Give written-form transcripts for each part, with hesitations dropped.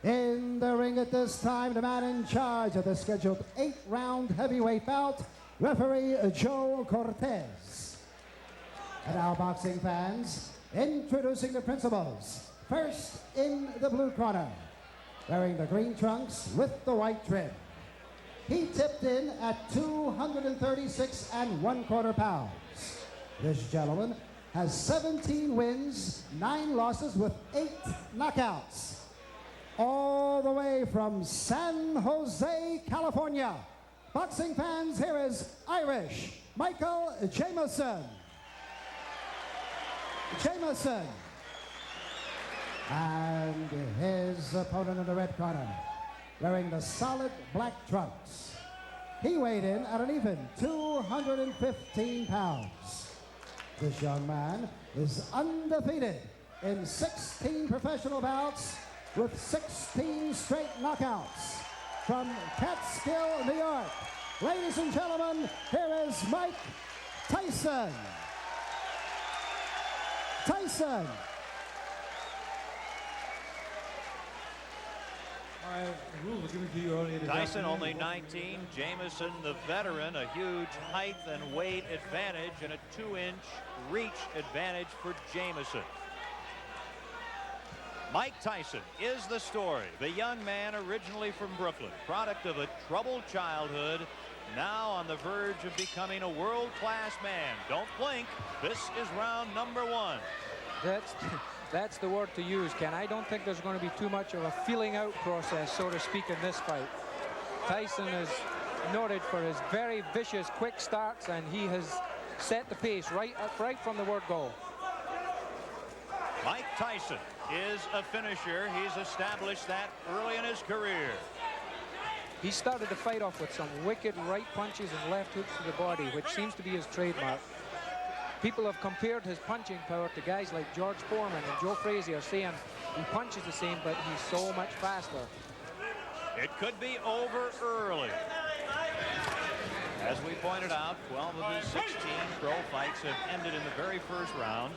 In the ring at this time, the man in charge of the scheduled 8-round heavyweight bout, referee Joe Cortez. And now, boxing fans, introducing the principals. First, in the blue corner, wearing the green trunks with the white trim. He tipped in at 236 1/4 pounds. This gentleman has 17 wins, 9 losses with 8 knockouts. All the way from San Jose, California. Boxing fans, here is Irish Michael Jameson. And his opponent in the red corner, wearing the solid black trunks. He weighed in at an even 215 pounds. This young man is undefeated in 16 professional bouts with 16 straight knockouts. From Catskill, New York, ladies and gentlemen, here is Mike Tyson. Tyson only 19, Jameson the veteran, a huge height and weight advantage and a 2-inch reach advantage for Jameson. Mike Tyson is the story. The young man originally from Brooklyn, product of a troubled childhood, now on the verge of becoming a world-class man. Don't blink. This is round number 1. That's the word to use, Ken. I don't think there's going to be too much of a feeling out process, so to speak, in this fight. Tyson is noted for his very vicious quick starts, and he has set the pace right from the word go. Mike Tyson is a finisher. He's established that early in his career. He started the fight off with some wicked right punches and left hooks to the body, which seems to be his trademark. People have compared his punching power to guys like George Foreman and Joe Frazier, saying he punches the same, but he's so much faster. It could be over early. As we pointed out, 12 of his 16 pro fights have ended in the very first round.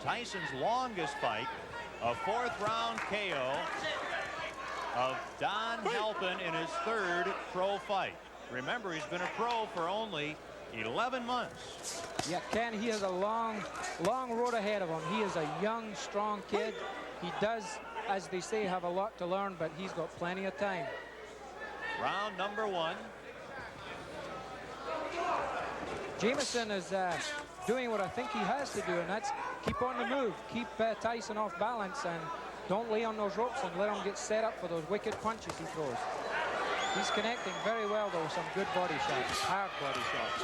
Tyson's longest fight, a 4th-round KO of Don Halpin in his 3rd pro fight. Remember, he's been a pro for only 11 months. Yeah, Ken, he has a long road ahead of him. He is a young, strong kid. He does, as they say, have a lot to learn, but he's got plenty of time. Round number 1. Jameson is doing what I think he has to do, and that's keep on the move, keep Tyson off balance, and don't lay on those ropes and let him get set up for those wicked punches he throws. He's connecting very well, though, with some good body shots, hard body shots.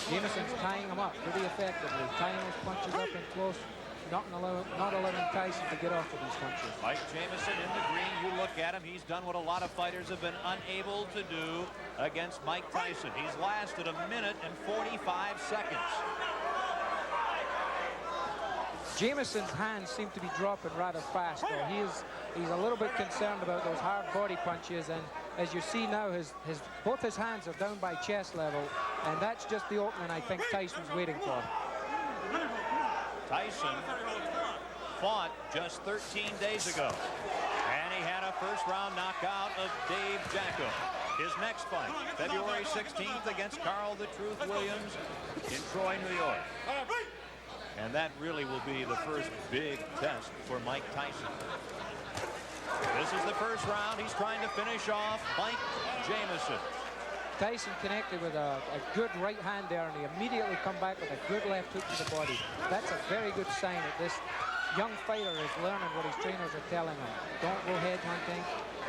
Jameson's tying him up pretty effectively, tying those punches up in close, not allowing Tyson to get off of these punches. Mike Jameson in the green, you look at him, he's done what a lot of fighters have been unable to do against Mike Tyson. He's lasted 1 minute and 45 seconds. Jameson's hands seem to be dropping rather fast, though. He's a little bit concerned about those hard body punches, and as you see now, both his hands are down by chest level, and that's just the opening I think Tyson's waiting for. Tyson fought just 13 days ago, and he had a first-round knockout of Dave Jacko. His next fight, February 16th against Carl the Truth Williams in Troy, New York. And that really will be the first big test for Mike Tyson. This is the first round. He's trying to finish off Mike Jameson. Tyson connected with a good right hand there, and he immediately come back with a good left hook to the body. That's a very good sign that this young fighter is learning what his trainers are telling him. Don't go head hunting.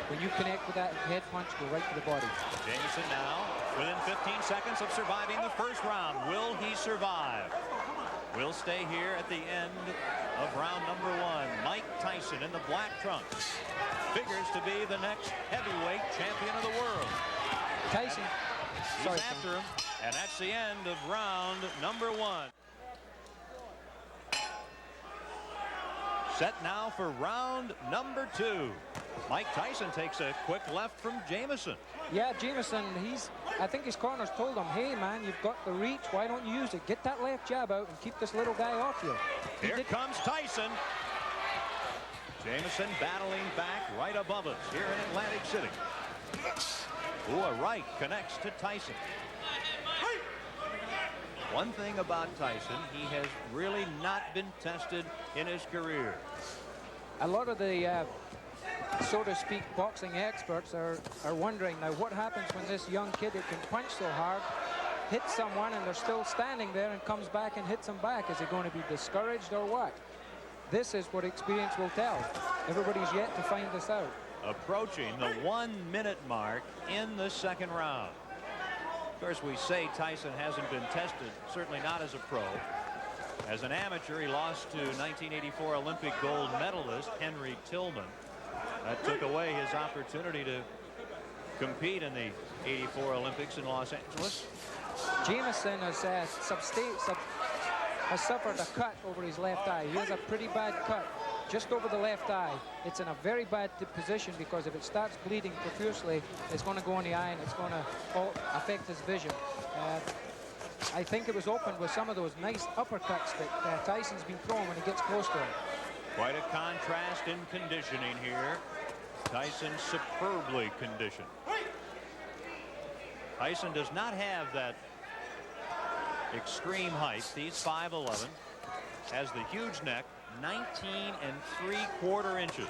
When you connect with that head punch, go right to the body. Jameson now within 15 seconds of surviving the first round. Will he survive? We'll stay here at the end of round number 1. Mike Tyson in the black trunks figures to be the next heavyweight champion of the world. Tyson, he's after him, and that's the end of round number 1. Set now for round number 2. Mike Tyson takes a quick left from Jameson. Yeah, Jameson, I think his corners told him, hey man, you've got the reach, why don't you use it? Get that left jab out and keep this little guy off you. Here comes Tyson. Jameson battling back right above us here in Atlantic City. Ooh, a right connects to Tyson. One thing about Tyson, he has really not been tested in his career. A lot of the, so to speak, boxing experts are wondering now what happens when this young kid who can punch so hard hits someone and they're still standing there and comes back and hits them back. Is he going to be discouraged or what? This is what experience will tell. Everybody's yet to find this out. Approaching the 1 minute mark in the second round. Of course, we say Tyson hasn't been tested, certainly not as a pro. As an amateur, he lost to 1984 Olympic gold medalist Henry Tillman. That took away his opportunity to compete in the '84 Olympics in Los Angeles. Jameson has suffered a cut over his left eye. He has a pretty bad cut just over the left eye. It's in a very bad position because if it starts bleeding profusely, it's going to go in the eye and it's going to affect his vision. I think it was opened with some of those nice uppercuts that Tyson's been throwing when he gets close to him. Quite a contrast in conditioning here. Tyson superbly conditioned. Tyson does not have that extreme height. He's 5'11", has the huge neck, 19 3/4 inches.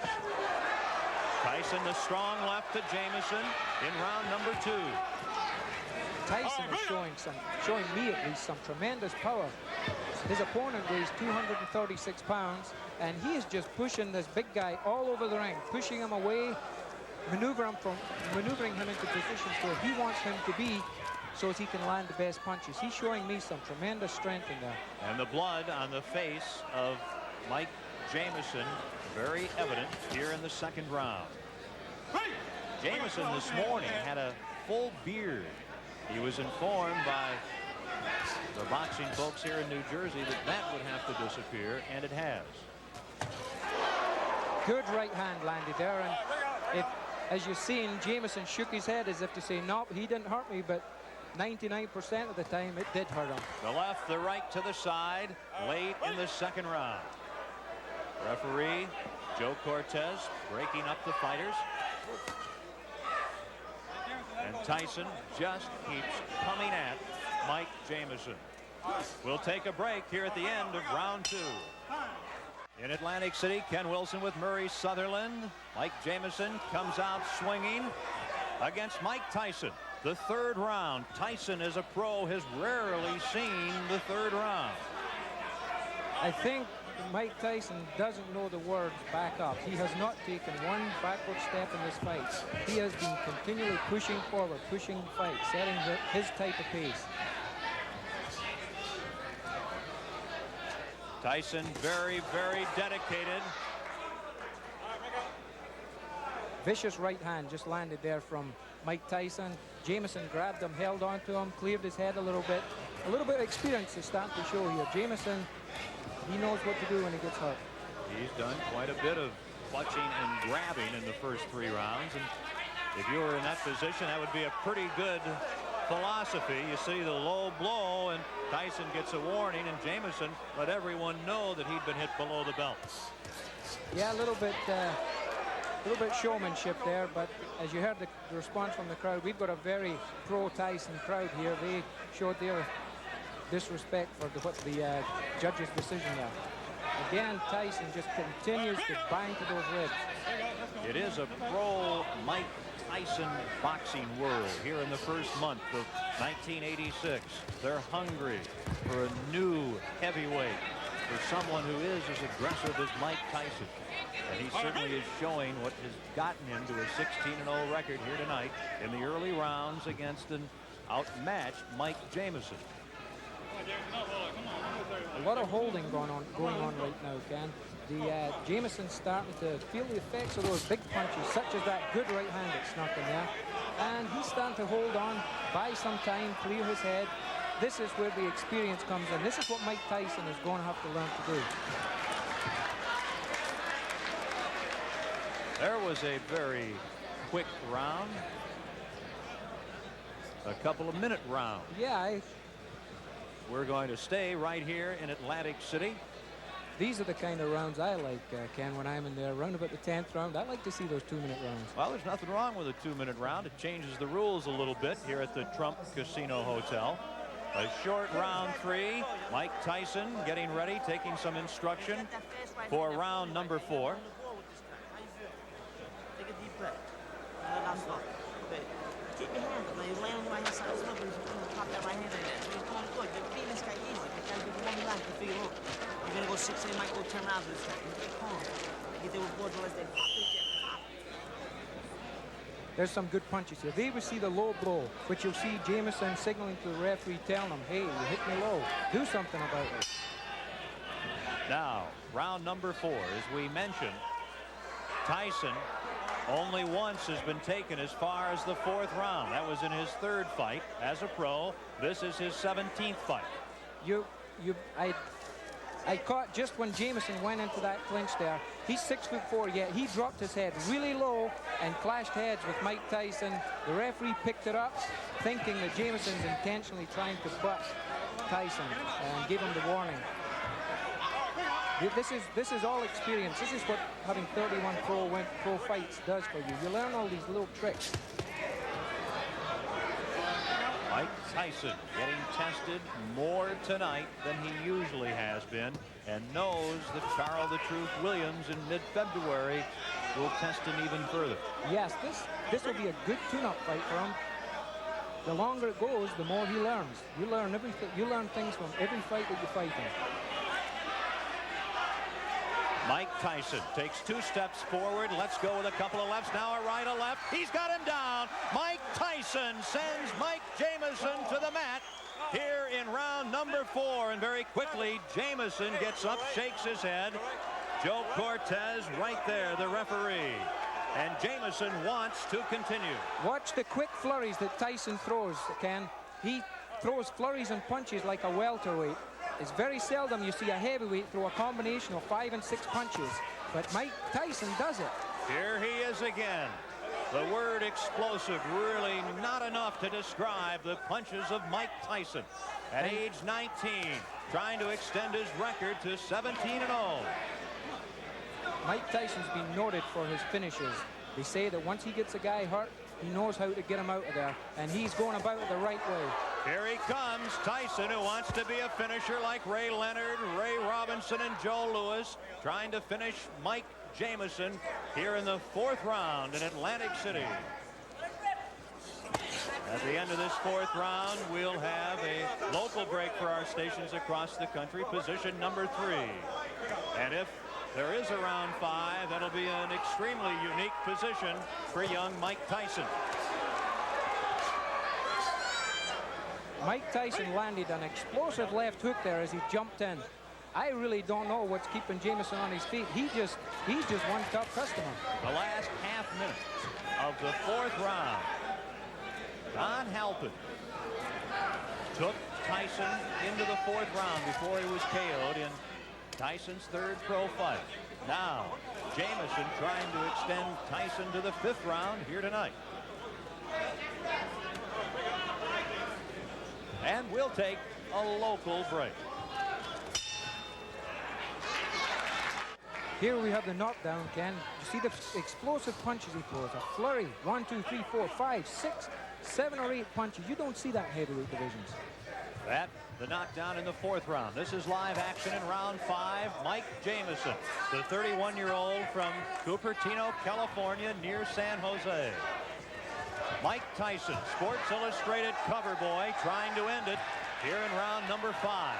Tyson, the strong left to Jameson in round number 2. Tyson is showing me at least some tremendous power. His opponent weighs 236 pounds, and he is just pushing this big guy all over the ring, pushing him away, maneuvering him into positions where he wants him to be so as he can land the best punches. He's showing me some tremendous strength in there. And the blood on the face of Mike Jameson very evident here in the second round. Jameson this morning had a full beard. He was informed by the boxing folks here in New Jersey that that would have to disappear, and it has. Good right hand landed there, and as you've seen, Jameson shook his head as if to say, no, he didn't hurt me, but 99% of the time it did hurt him. The left, the right to the side, late in the second round. Referee Joe Cortez breaking up the fighters. And Tyson just keeps coming at Mike Jameson. We'll take a break here at the end of round 2. In Atlantic City, Ken Wilson with Murray Sutherland. Mike Jameson comes out swinging against Mike Tyson. The third round. Tyson, as a pro, has rarely seen the third round. I think Mike Tyson doesn't know the words back up. He has not taken one backward step in this fight. He has been continually pushing forward, pushing the fight, setting his type of pace. Tyson very, very dedicated. Vicious right hand just landed there from Mike Tyson. Jameson grabbed him, held on to him, cleared his head a little bit. A little bit of experience is starting to show here. Jameson, he knows what to do when he gets hurt. He's done quite a bit of clutching and grabbing in the first 3 rounds. And if you were in that position, that would be a pretty good philosophy. You see the low blow, and Tyson gets a warning, and Jameson let everyone know that he'd been hit below the belt. Yeah, a little bit showmanship there, but as you heard the response from the crowd, we've got a very pro-Tyson crowd here. They showed their disrespect for what the judge's decision there. Again, Tyson just continues to bang to those ribs. It is a pro-Mike Tyson boxing world here in the first month of 1986. They're hungry for a new heavyweight, for someone who is as aggressive as Mike Tyson. And he certainly is showing what has gotten him to a 16-0 record here tonight in the early rounds against an outmatched Mike Jameson. A lot of holding going on right now, Ken. The Jameson's starting to feel the effects of those big punches, such as that good right hand that snuck in there. And he's starting to hold on, buy some time, clear his head. This is where the experience comes in. This is what Mike Tyson is going to have to learn to do. There was a very quick round. A couple of minute rounds. Yeah. We're going to stay right here in Atlantic City. These are the kind of rounds I like, Ken, when I'm in there. Around about the 10th round, I like to see those 2-minute rounds. Well, there's nothing wrong with a 2-minute round. It changes the rules a little bit here at the Trump Casino Hotel. A short round 3. Mike Tyson getting ready, taking some instruction for round number 4. Take a deep breath. Now stop. Okay. Keep your hands up. Now you're laying on the right hand side. Look, you're going to pop that right hand in there. So you're going to look. You're beating this guy easy. You got to give one relax to figure out. You're going to go 6 in, might go 10 rounds with this guy. Get calm. Get there with boards unless they pop this jet. Pop. There's some good punches here. They would see the low blow, which you'll see Jameson signaling to the referee, telling him, hey, you hit me low. Do something about it. Now, round number 4, as we mentioned, Tyson only once has been taken as far as the 4th round. That was in his 3rd fight as a pro. This is his 17th fight. I caught just when Jameson went into that clinch there. He's 6'4", yet he dropped his head really low and clashed heads with Mike Tyson. The referee picked it up, thinking that Jameson's intentionally trying to butt Tyson and give him the warning. This is all experience. This is what having 31 pro fights does for you. You learn all these little tricks. Mike Tyson getting tested more tonight than he usually has been, and knows that Carl the Truth Williams in mid-February will test him even further. Yes, this will be a good tune-up fight for him. The longer it goes, the more he learns. You learn everything. You learn things from every fight that you fight in. Mike Tyson takes 2 steps forward. Let's go with a couple of lefts. Now a right, a left. He's got him down. Mike Tyson sends Mike Jameson to the mat here in round number 4. And very quickly, Jameson gets up, shakes his head. Joe Cortez right there, the referee. And Jameson wants to continue. Watch the quick flurries that Tyson throws, Ken. He throws flurries and punches like a welterweight. It's very seldom you see a heavyweight throw a combination of 5 and 6 punches, but Mike Tyson does it. Here he is again. The word explosive, really not enough to describe the punches of Mike Tyson. At age 19, trying to extend his record to 17-0. Mike Tyson's been noted for his finishes. They say that once he gets a guy hurt, he knows how to get him out of there, and he's going about it the right way. Here he comes, Tyson, who wants to be a finisher like Ray Leonard, Ray Robinson, and Joe Louis, trying to finish Mike Jameson here in the 4th round in Atlantic City. At the end of this 4th round, we'll have a local break for our stations across the country, position number 3. And if there is a round 5, that'll be an extremely unique position for young Mike Tyson. Mike Tyson landed an explosive left hook there as he jumped in. I really don't know what's keeping Jameson on his feet. He's just one tough customer. The last half minute of the 4th round. Don Halpin took Tyson into the 4th round before he was KO'd in Tyson's 3rd pro fight. Now, Jameson trying to extend Tyson to the 5th round here tonight. And we'll take a local break. Here we have the knockdown, Ken. You see the explosive punches he throws. A flurry. 1, 2, 3, 4, 5, 6, 7 or 8 punches. You don't see that in heavyweight divisions. That, the knockdown in the 4th round. This is live action in round 5. Mike Jameson, the 31-year-old from Cupertino, California, near San Jose. Mike Tyson, Sports Illustrated cover boy, trying to end it here in round number 5.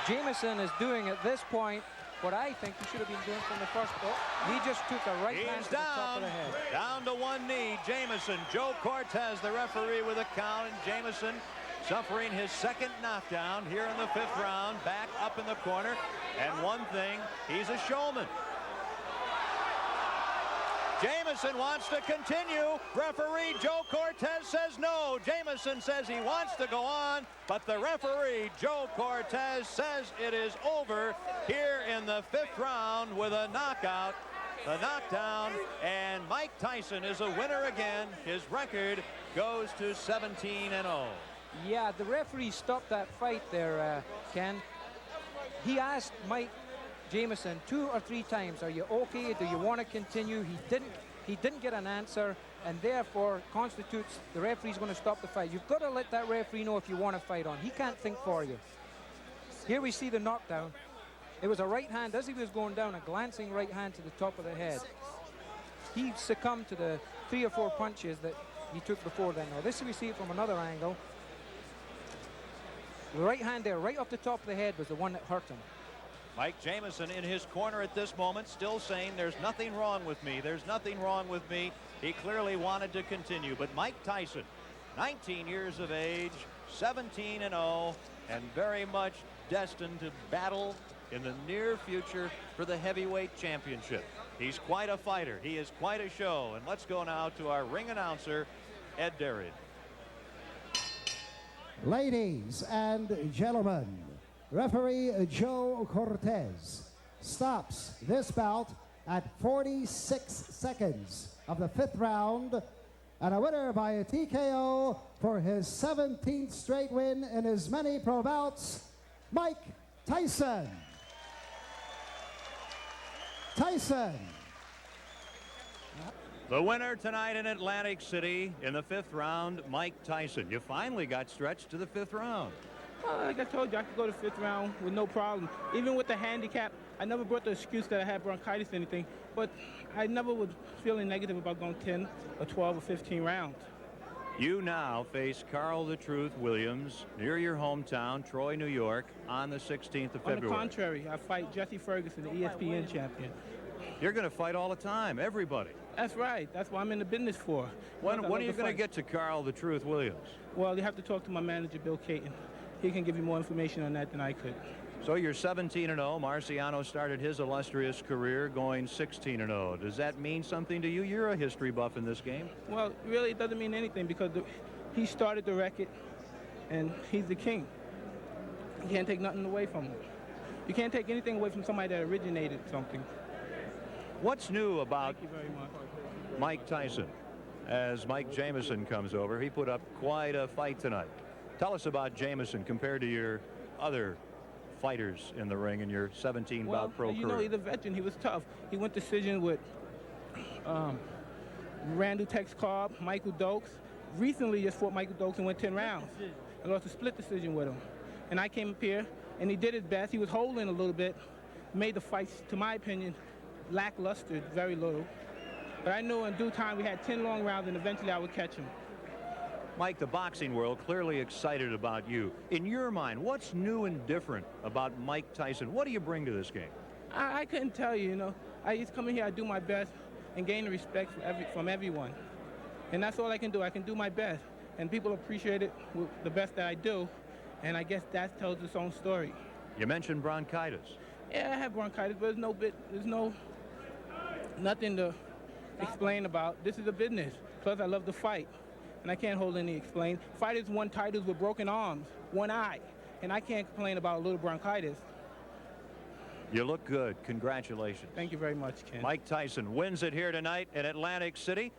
Jameson is doing at this point what I think he should have been doing from the first. Oh, he just took a right hand to the top of the head. Down to one knee, Jameson. Joe Cortez, the referee, with a count, and Jameson suffering his 2nd knockdown here in the 5th round, back up in the corner. And one thing, he's a showman. Jameson wants to continue. Referee Joe Cortez says no. Jameson says he wants to go on, but the referee Joe Cortez says it is over here in the 5th round with a knockout. The knockdown, and Mike Tyson is a winner again. His record goes to 17-0. Yeah, the referee stopped that fight there, Ken. He asked Mike Jameson 2 or 3 times, are you okay? Do you want to continue? He didn't get an answer, and therefore constitutes the referee's going to stop the fight. You've got to let that referee know if you want to fight on. He can't think for you. Here we see the knockdown. It was a right hand as he was going down, a glancing right hand to the top of the head. He succumbed to the 3 or 4 punches that he took before then. Now this we see it from another angle. The right hand there, right off the top of the head, was the one that hurt him. Mike Jameson in his corner at this moment, still saying there's nothing wrong with me. There's nothing wrong with me. He clearly wanted to continue. But Mike Tyson, 19 years of age, 17-0, and very much destined to battle in the near future for the heavyweight championship. He's quite a fighter. He is quite a show. And let's go now to our ring announcer, Ed Derry. Ladies and gentlemen, referee Joe Cortez stops this bout at 46 seconds of the 5th round, and a winner by a TKO for his 17th straight win in his many pro bouts, Mike Tyson. Tyson. The winner tonight in Atlantic City in the 5th round, Mike Tyson. You finally got stretched to the 5th round. Well, like I told you, I could go to 5th round with no problem. Even with the handicap, I never brought the excuse that I had bronchitis or anything, but I never was feeling negative about going 10 or 12 or 15 rounds. You now face Carl the Truth Williams near your hometown, Troy, New York, on the 16th of February. On the contrary, I fight Jesse Ferguson, the ESPN champion. You're going to fight all the time, everybody. That's right. That's what I'm in the business for. When are you going to get to Carl the Truth Williams? Well, you have to talk to my manager, Bill Caton. He can give you more information on that than I could. So you're 17-0. Marciano started his illustrious career going 16-0. Does that mean something to you? You're a history buff in this game. Well, really, it doesn't mean anything because he started the record, and he's the king. You can't take nothing away from him. You can't take anything away from somebody that originated something. What's new about Thank you very much. Mike Tyson? As Mike Jameson comes over, he put up quite a fight tonight. Tell us about Jameson compared to your other fighters in the ring in your 17-bout pro career. You know, he's a veteran. He was tough. He went decision with Randall Tex Cobb, Michael Dokes. Recently just fought Michael Dokes and went 10 rounds. I lost a split decision with him. And I came up here, and he did his best. He was holding a little bit, made the fights, to my opinion, lackluster, very little. But I knew in due time we had 10 long rounds, and eventually I would catch him. Mike, the boxing world clearly excited about you. In your mind, what's new and different about Mike Tyson? What do you bring to this game? I couldn't tell you, you know. I just come in here, I do my best, and gain the respect from everyone. And that's all I can do. I can do my best. And people appreciate it with the best that I do. And I guess that tells its own story. You mentioned bronchitis. Yeah, I have bronchitis, but nothing to explain about. This is a business. Plus, I love to fight. And I can't hold any explain. Fighters won titles with broken arms, one eye, and I can't complain about a little bronchitis. You look good. Congratulations. Thank you very much, Ken. Mike Tyson wins it here tonight in Atlantic City.